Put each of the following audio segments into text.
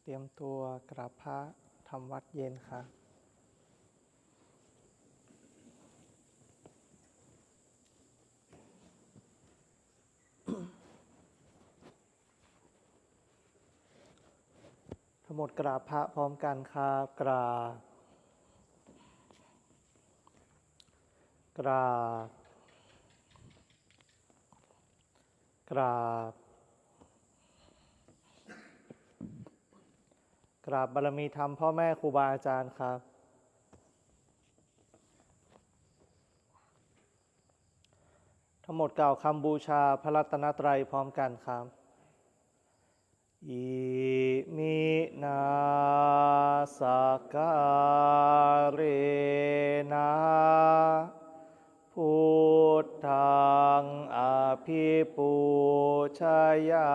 ตรียมตัวกราบพระทำวัดเย็นค่ะทั้งหมดกราบพระพร้อมกันครับกราบกราบกราบกราบบารมีธรรมพ่อแม่ครูบาอาจารย์ครับทั้งหมดกล่าวคำบูชาพระรัตนตรัยพร้อมกันครับอิมินาสการเรนะพุทธังอภิปูชยา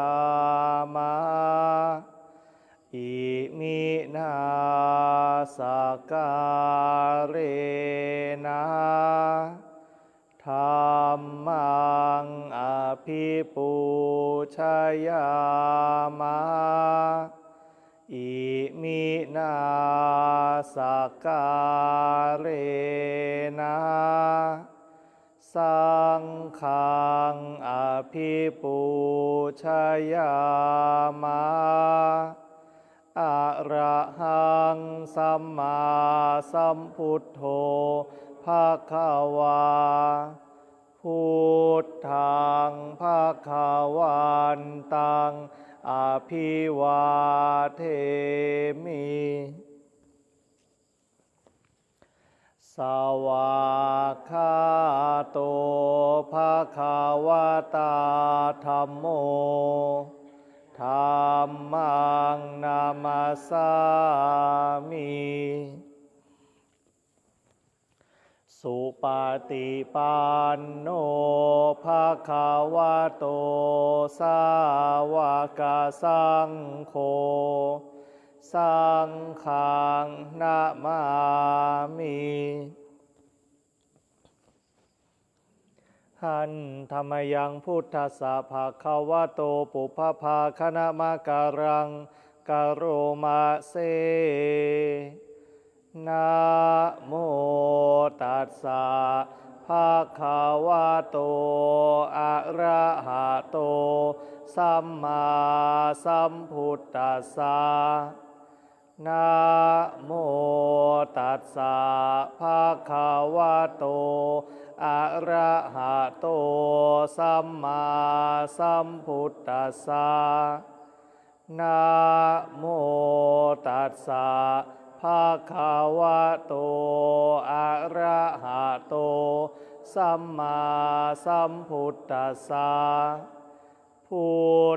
มะอิมินาสการเรนะธัมมังอภิปูชยามะอิมินาสการเรนะสังฆังอภิปูชยามะอะระหังสัมมาสัมพุทโธภควาพุทธังภวันตังอภิวาเทมิสวากขาโตภควตาธัมโมธัมมังนามัสสามิสุปฏิปันโนภควโตสาวกสังโฆสังฆังนะมามิหันธรรมยังพุทธัสสะภควโตปุพพาคณมะการังกโรมาเซนะโมตัสสะภะคะวะโตอะระหะโตสัมมาสัมพุทธัสสะนะโมตัสสะภะคะวะโตอะระหะโตสัมมาสัมพุทธัสสะนะโมตัสสะภะคะวะโตอะระหะโตสัมมาสัมพุทธัสสะพุ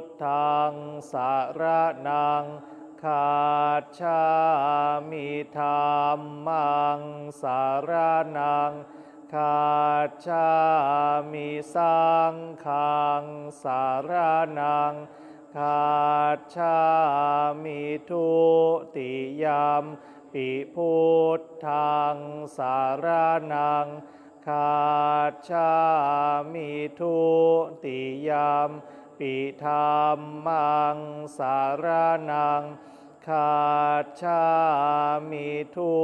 ทธังสรณังคัจฉามิธัมมังสรณังคัจฉามิสังฆังสรณังคัจฉามิทุติยมปิพุทธังสรณังคัจฉามิทุติยมปิธัมมังสรณังคัจฉามิทุ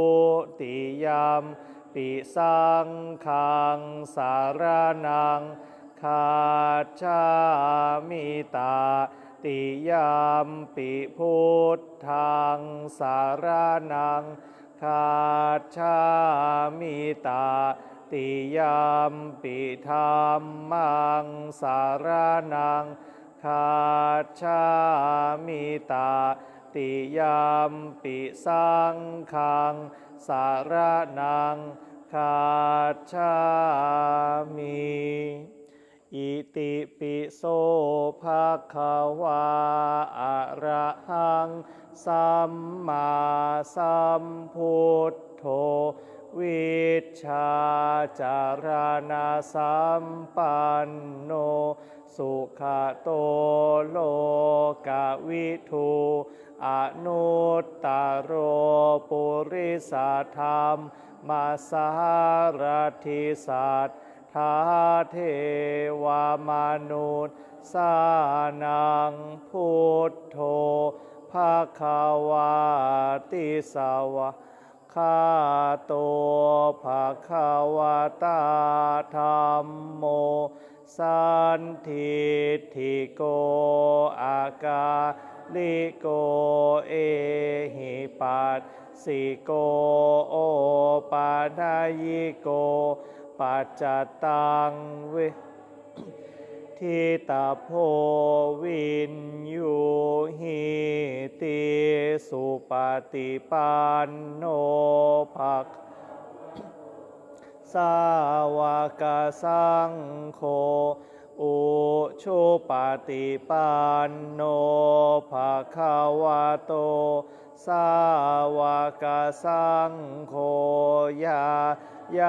ติยมปิสังฆังสรณังคัจฉามิตติยมปิพุทธังสรณังคัจฉามิตติยมปิธัมมังสรณังคัจฉามิตติยมปิสังฆังสรณังคัจฉามิอิติปิโสภะคะวะอะระหังสัมมาสัมพุทโธวิชชาจารณสัมปันโนสุขโตโลกวิทูอนุตตโรปุริสธรรมมาสารทิสัตถาเทวมนุษย์สานังพุทโธภ ภาคาวาติสาวะคาโตภาคาวตาธัมโมสันทิฏฐิโกอากาลิโกเอหิปัสสิโกโอปานายิโกปัจจตังเวทิตาโพวินยูหิติสุปฏิปันโนภะสาวกสังโฆอุชุปฏิปันโนภะคะวะโตสาวกสังโฆย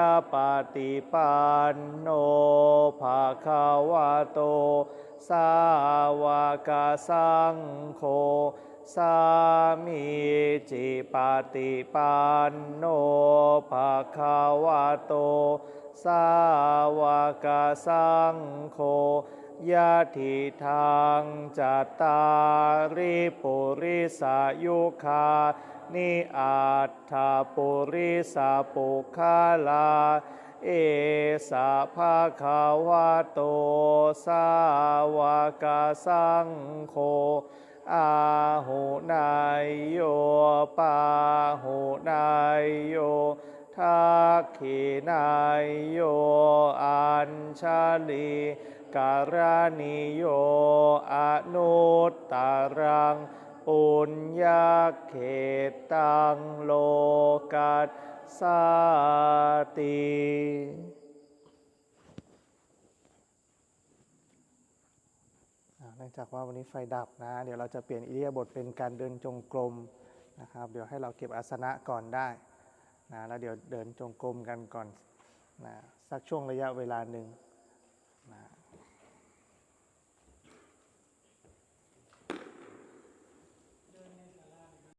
าปฏิปันโนภะคะวะโตสาวกสังโฆสามีจิปฏิปันโนภะคะวะโตสาวกสังโฆยะทิทางจัตตาริปุริสายุคานิอัตถปุริสาปุคาลาเอสะภะคะวะโตสาวกสังโฆอาหุนายโยปาหุนายโยทักขินายโยอัญชลีการณิโยอนุตตรังปุญญเขตังโลกัสสาติเนื่องจากว่าวันนี้ไฟดับนะเดี๋ยวเราจะเปลี่ยนอิริยาบถเป็นการเดินจงกรมนะครับเดี๋ยวให้เราเก็บอาสนะก่อนได้นะแล้วเดี๋ยวเดินจงกรมกันก่อนนะสักช่วงระยะเวลาหนึ่ง